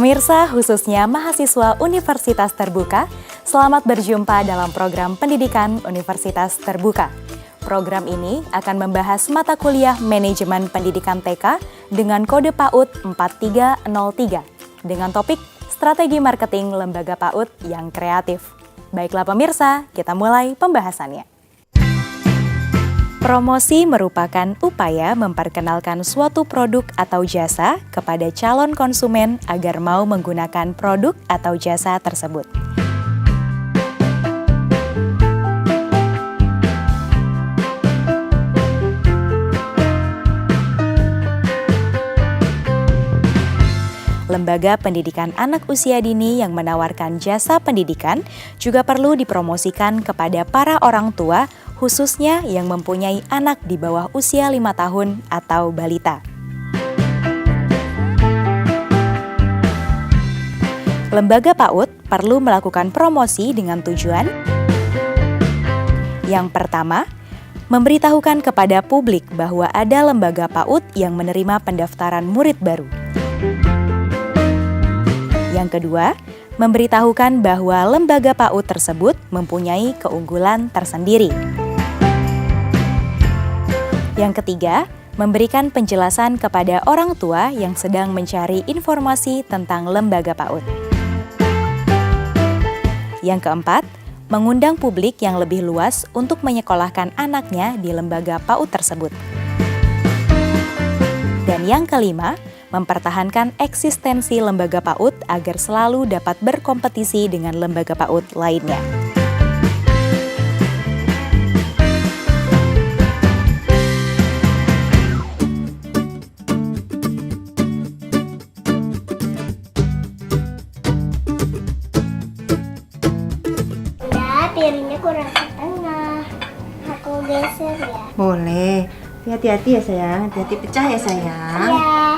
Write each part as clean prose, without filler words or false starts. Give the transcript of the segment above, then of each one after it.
Pemirsa, khususnya mahasiswa Universitas Terbuka, selamat berjumpa dalam program pendidikan Universitas Terbuka. Program ini akan membahas mata kuliah Manajemen Pendidikan TK dengan kode PAUD 4303 dengan topik Strategi Marketing Lembaga PAUD yang Kreatif. Baiklah pemirsa, kita mulai pembahasannya. Promosi merupakan upaya memperkenalkan suatu produk atau jasa kepada calon konsumen agar mau menggunakan produk atau jasa tersebut. Lembaga pendidikan anak usia dini yang menawarkan jasa pendidikan juga perlu dipromosikan kepada para orang tua, khususnya yang mempunyai anak di bawah usia 5 tahun atau balita. Lembaga PAUD perlu melakukan promosi dengan tujuan yang pertama, memberitahukan kepada publik bahwa ada lembaga PAUD yang menerima pendaftaran murid baru. Yang kedua, memberitahukan bahwa lembaga PAUD tersebut mempunyai keunggulan tersendiri. Yang ketiga, memberikan penjelasan kepada orang tua yang sedang mencari informasi tentang lembaga PAUD. Yang keempat, mengundang publik yang lebih luas untuk menyekolahkan anaknya di lembaga PAUD tersebut. Dan yang kelima, mempertahankan eksistensi lembaga PAUD agar selalu dapat berkompetisi dengan lembaga PAUD lainnya. Piringnya kurang setengah. Aku geser ya. Boleh. Hati-hati ya sayang. Hati-hati pecah ya sayang. Iya.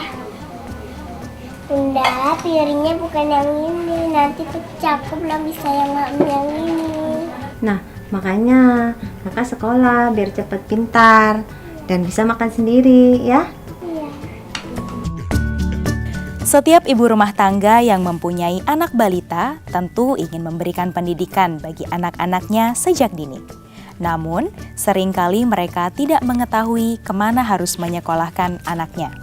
Bunda, piringnya bukan yang ini. Nanti pecah. Aku belum bisa yang ini. Nah, makanya kakak sekolah biar cepat pintar dan bisa makan sendiri ya. Iya. Setiap ibu rumah tangga yang mempunyai anak balita tentu ingin memberikan pendidikan bagi anak-anaknya sejak dini. Namun, seringkali mereka tidak mengetahui kemana harus menyekolahkan anaknya.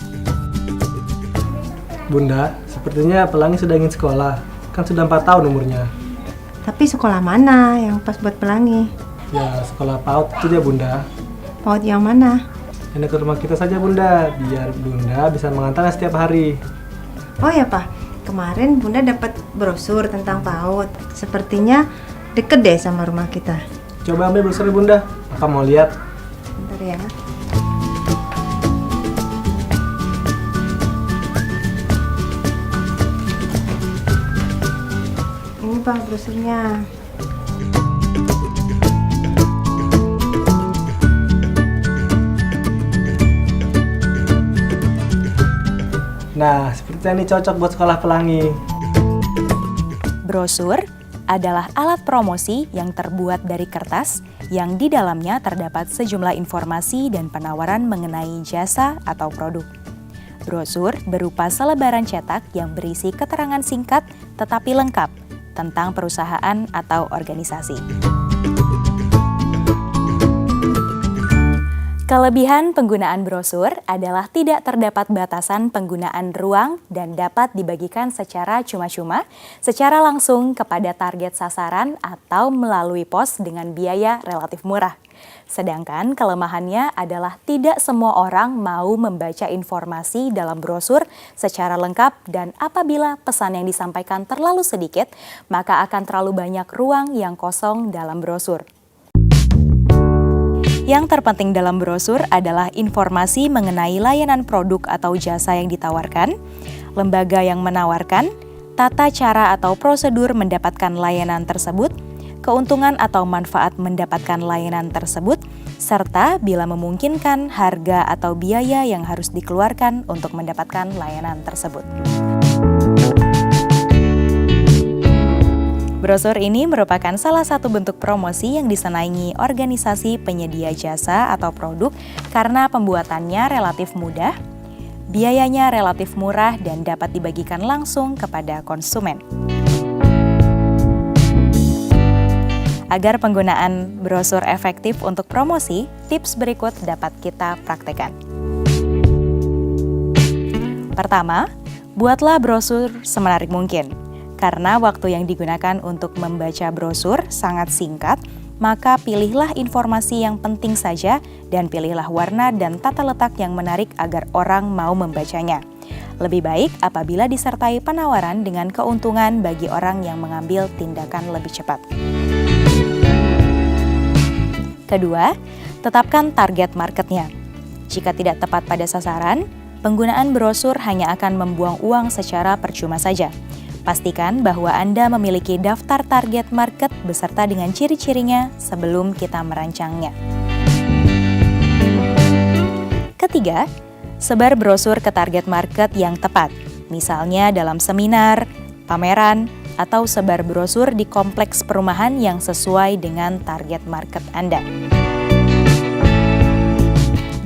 Bunda, sepertinya Pelangi sudah ingin sekolah. Kan sudah 4 tahun umurnya. Tapi sekolah mana yang pas buat Pelangi? Ya, sekolah PAUD itu dia Bunda. PAUD yang mana? Yang dekat rumah kita saja Bunda, biar Bunda bisa mengantarnya setiap hari. Oh ya Pak, kemarin Bunda dapat brosur tentang PAUD. Sepertinya deket deh sama rumah kita. Coba ambil brosur Bunda, Apa mau lihat. Bentar ya. Ini Pak brosurnya. Nah, sepertinya ini cocok buat sekolah Pelangi. Brosur adalah alat promosi yang terbuat dari kertas yang di dalamnya terdapat sejumlah informasi dan penawaran mengenai jasa atau produk. Brosur berupa selebaran cetak yang berisi keterangan singkat tetapi lengkap tentang perusahaan atau organisasi. Kelebihan penggunaan brosur adalah tidak terdapat batasan penggunaan ruang dan dapat dibagikan secara cuma-cuma, secara langsung kepada target sasaran atau melalui pos dengan biaya relatif murah. Sedangkan kelemahannya adalah tidak semua orang mau membaca informasi dalam brosur secara lengkap dan apabila pesan yang disampaikan terlalu sedikit, maka akan terlalu banyak ruang yang kosong dalam brosur. Yang terpenting dalam brosur adalah informasi mengenai layanan produk atau jasa yang ditawarkan, lembaga yang menawarkan, tata cara atau prosedur mendapatkan layanan tersebut, keuntungan atau manfaat mendapatkan layanan tersebut, serta bila memungkinkan harga atau biaya yang harus dikeluarkan untuk mendapatkan layanan tersebut. Brosur ini merupakan salah satu bentuk promosi yang disenangi organisasi penyedia jasa atau produk karena pembuatannya relatif mudah, biayanya relatif murah dan dapat dibagikan langsung kepada konsumen. Agar penggunaan brosur efektif untuk promosi, tips berikut dapat kita praktekkan. Pertama, buatlah brosur semenarik mungkin. Karena waktu yang digunakan untuk membaca brosur sangat singkat, maka pilihlah informasi yang penting saja dan pilihlah warna dan tata letak yang menarik agar orang mau membacanya. Lebih baik apabila disertai penawaran dengan keuntungan bagi orang yang mengambil tindakan lebih cepat. Kedua, tetapkan target marketnya. Jika tidak tepat pada sasaran, penggunaan brosur hanya akan membuang uang secara percuma saja. Pastikan bahwa Anda memiliki daftar target market beserta dengan ciri-cirinya sebelum kita merancangnya. Ketiga, sebar brosur ke target market yang tepat, misalnya dalam seminar, pameran, atau sebar brosur di kompleks perumahan yang sesuai dengan target market Anda.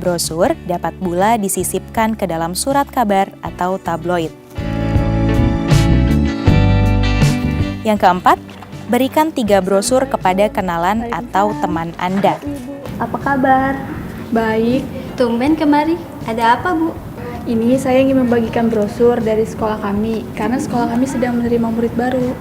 Brosur dapat pula disisipkan ke dalam surat kabar atau tabloid. Yang keempat, berikan 3 brosur kepada kenalan atau teman Anda. Apa kabar? Baik, Tumben kemari. Ada apa, Bu? ini saya ingin membagikan brosur dari sekolah kami karena sekolah kami sedang menerima murid baru.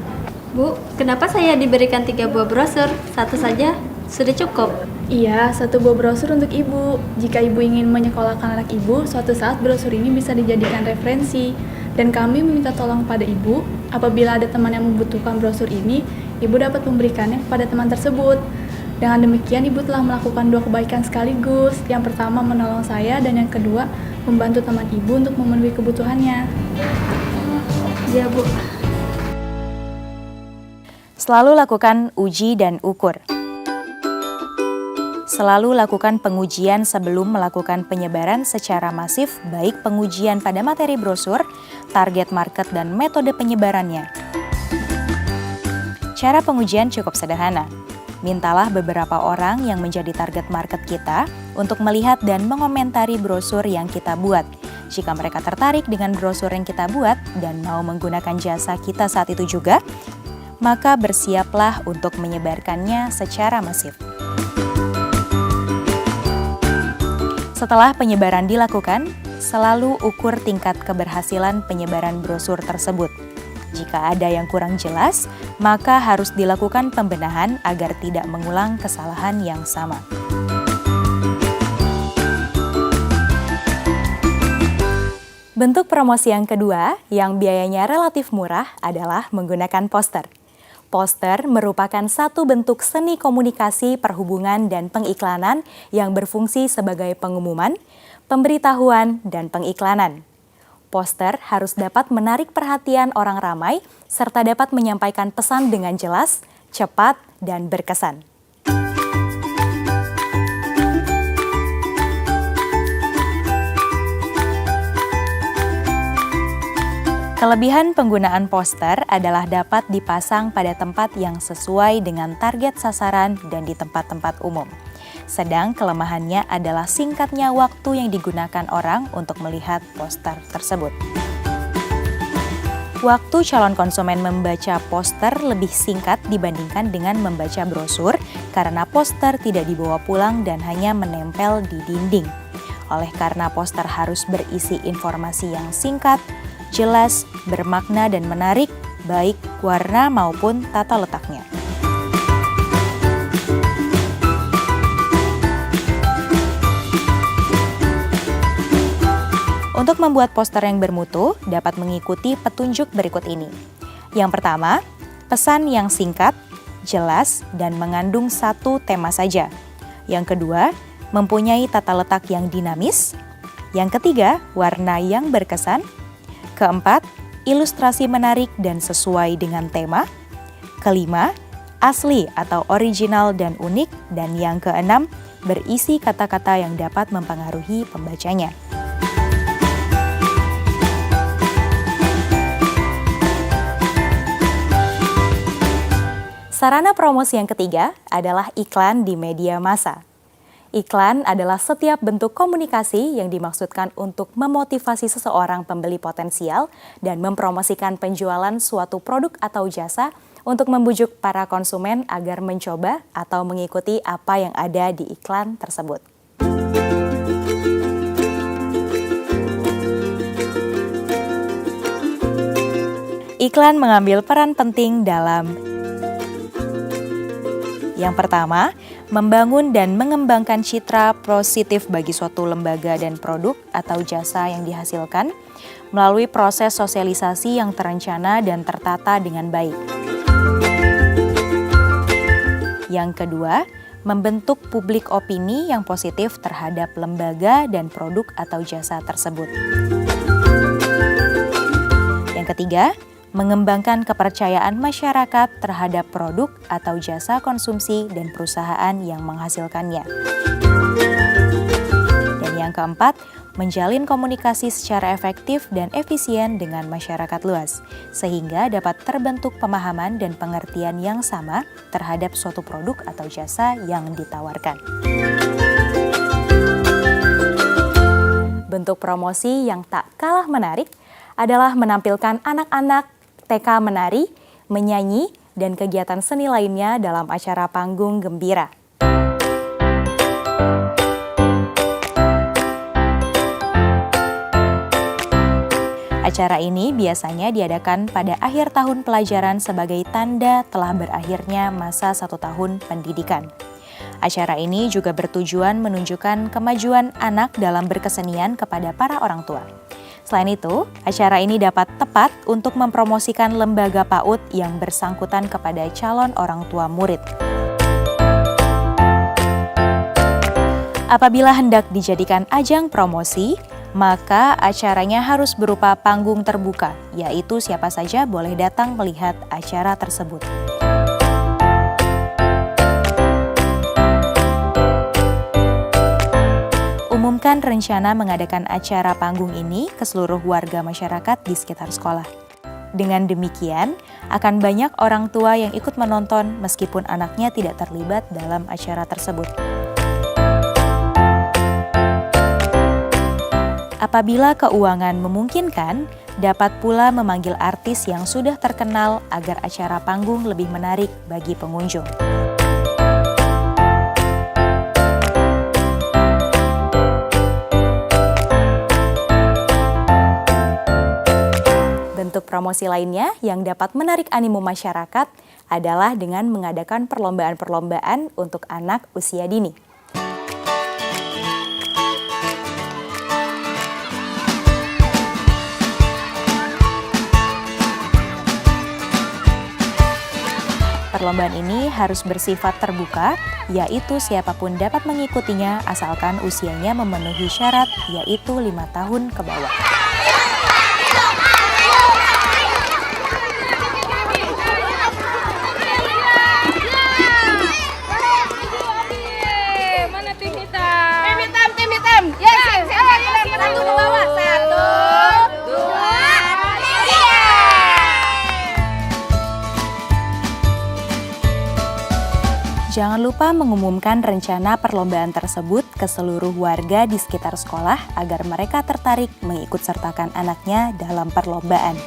Bu, kenapa saya diberikan 3 buah brosur? Satu saja sudah cukup. Iya, 1 buah brosur untuk Ibu. Jika Ibu ingin menyekolahkan anak Ibu, suatu saat brosur ini bisa dijadikan referensi. Dan kami meminta tolong pada Ibu, apabila ada teman yang membutuhkan brosur ini, Ibu dapat memberikannya kepada teman tersebut. Dengan demikian, Ibu telah melakukan 2 kebaikan sekaligus. Yang pertama menolong saya, dan yang kedua membantu teman Ibu untuk memenuhi kebutuhannya. Ya, Bu. Selalu lakukan uji dan ukur. Selalu lakukan pengujian sebelum melakukan penyebaran secara masif, baik pengujian pada materi brosur, target market, dan metode penyebarannya. Cara pengujian cukup sederhana. Mintalah beberapa orang yang menjadi target market kita untuk melihat dan mengomentari brosur yang kita buat. Jika mereka tertarik dengan brosur yang kita buat dan mau menggunakan jasa kita saat itu juga, maka bersiaplah untuk menyebarkannya secara masif. Setelah penyebaran dilakukan, selalu ukur tingkat keberhasilan penyebaran brosur tersebut. Jika ada yang kurang jelas, maka harus dilakukan pembenahan agar tidak mengulang kesalahan yang sama. Bentuk promosi yang kedua, yang biayanya relatif murah, adalah menggunakan poster. Poster merupakan satu bentuk seni komunikasi, perhubungan, dan pengiklanan yang berfungsi sebagai pengumuman, pemberitahuan, dan pengiklanan. Poster harus dapat menarik perhatian orang ramai serta dapat menyampaikan pesan dengan jelas, cepat, dan berkesan. Kelebihan penggunaan poster adalah dapat dipasang pada tempat yang sesuai dengan target sasaran dan di tempat-tempat umum. Sedang kelemahannya adalah singkatnya waktu yang digunakan orang untuk melihat poster tersebut. Waktu calon konsumen membaca poster lebih singkat dibandingkan dengan membaca brosur karena poster tidak dibawa pulang dan hanya menempel di dinding. Oleh karena poster harus berisi informasi yang singkat, jelas, bermakna, dan menarik, baik warna maupun tata letaknya. Untuk membuat poster yang bermutu, dapat mengikuti petunjuk berikut ini. Yang pertama, pesan yang singkat, jelas, dan mengandung satu tema saja. Yang kedua, mempunyai tata letak yang dinamis. Yang ketiga, warna yang berkesan. Keempat, ilustrasi menarik dan sesuai dengan tema. Kelima, asli atau original dan unik. Dan yang keenam, berisi kata-kata yang dapat mempengaruhi pembacanya. Sarana promosi yang ketiga adalah iklan di media massa. Iklan adalah setiap bentuk komunikasi yang dimaksudkan untuk memotivasi seseorang pembeli potensial dan mempromosikan penjualan suatu produk atau jasa untuk membujuk para konsumen agar mencoba atau mengikuti apa yang ada di iklan tersebut. Iklan mengambil peran penting dalam yang pertama, membangun dan mengembangkan citra positif bagi suatu lembaga dan produk atau jasa yang dihasilkan melalui proses sosialisasi yang terencana dan tertata dengan baik. Yang kedua, membentuk publik opini yang positif terhadap lembaga dan produk atau jasa tersebut. Yang ketiga, mengembangkan kepercayaan masyarakat terhadap produk atau jasa konsumsi dan perusahaan yang menghasilkannya. Dan yang keempat, menjalin komunikasi secara efektif dan efisien dengan masyarakat luas, sehingga dapat terbentuk pemahaman dan pengertian yang sama terhadap suatu produk atau jasa yang ditawarkan. Bentuk promosi yang tak kalah menarik adalah menampilkan anak-anak TK menari, menyanyi, dan kegiatan seni lainnya dalam acara panggung gembira. Acara ini biasanya diadakan pada akhir tahun pelajaran sebagai tanda telah berakhirnya masa 1 tahun pendidikan. Acara ini juga bertujuan menunjukkan kemajuan anak dalam berkesenian kepada para orang tua. Selain itu, acara ini dapat tepat untuk mempromosikan lembaga PAUD yang bersangkutan kepada calon orang tua murid. Apabila hendak dijadikan ajang promosi, maka acaranya harus berupa panggung terbuka, yaitu siapa saja boleh datang melihat acara tersebut. Umumkan rencana mengadakan acara panggung ini ke seluruh warga masyarakat di sekitar sekolah. Dengan demikian, akan banyak orang tua yang ikut menonton meskipun anaknya tidak terlibat dalam acara tersebut. Apabila keuangan memungkinkan, dapat pula memanggil artis yang sudah terkenal agar acara panggung lebih menarik bagi pengunjung. Bentuk promosi lainnya yang dapat menarik animo masyarakat adalah dengan mengadakan perlombaan-perlombaan untuk anak usia dini. Perlombaan ini harus bersifat terbuka, yaitu siapapun dapat mengikutinya asalkan usianya memenuhi syarat, yaitu 5 tahun ke bawah. Jangan lupa mengumumkan rencana perlombaan tersebut ke seluruh warga di sekitar sekolah agar mereka tertarik mengikut sertakan anaknya dalam perlombaan.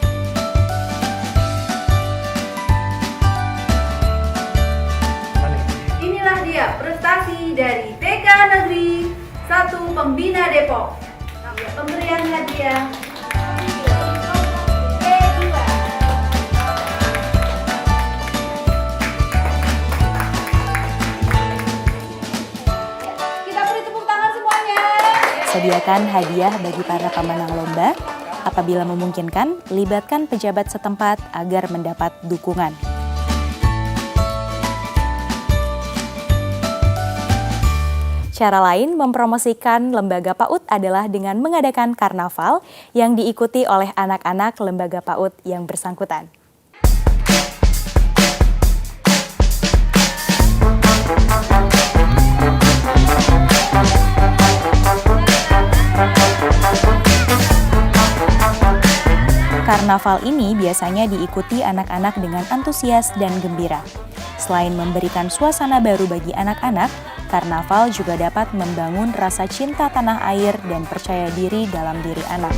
Inilah dia prestasi dari TK Negeri 1 Pembina Depok. Pemberian hadiah Sediakan hadiah bagi para pemenang lomba. Apabila memungkinkan, libatkan pejabat setempat agar mendapat dukungan. Cara lain mempromosikan lembaga PAUD adalah dengan mengadakan karnaval yang diikuti oleh anak-anak lembaga PAUD yang bersangkutan. Karnaval ini biasanya diikuti anak-anak dengan antusias dan gembira. Selain memberikan suasana baru bagi anak-anak, karnaval juga dapat membangun rasa cinta tanah air dan percaya diri dalam diri anak.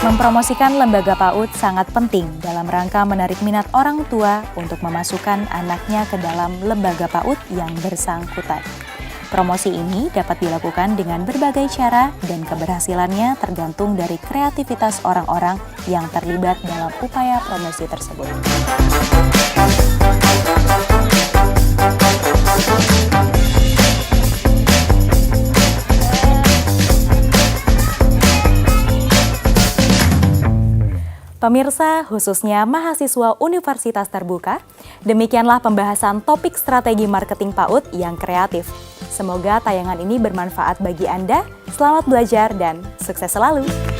Mempromosikan lembaga PAUD sangat penting dalam rangka menarik minat orang tua untuk memasukkan anaknya ke dalam lembaga PAUD yang bersangkutan. Promosi ini dapat dilakukan dengan berbagai cara dan keberhasilannya tergantung dari kreativitas orang-orang yang terlibat dalam upaya promosi tersebut. Pemirsa, khususnya mahasiswa Universitas Terbuka, demikianlah pembahasan topik strategi marketing PAUD yang kreatif. Semoga tayangan ini bermanfaat bagi Anda. Selamat belajar dan sukses selalu!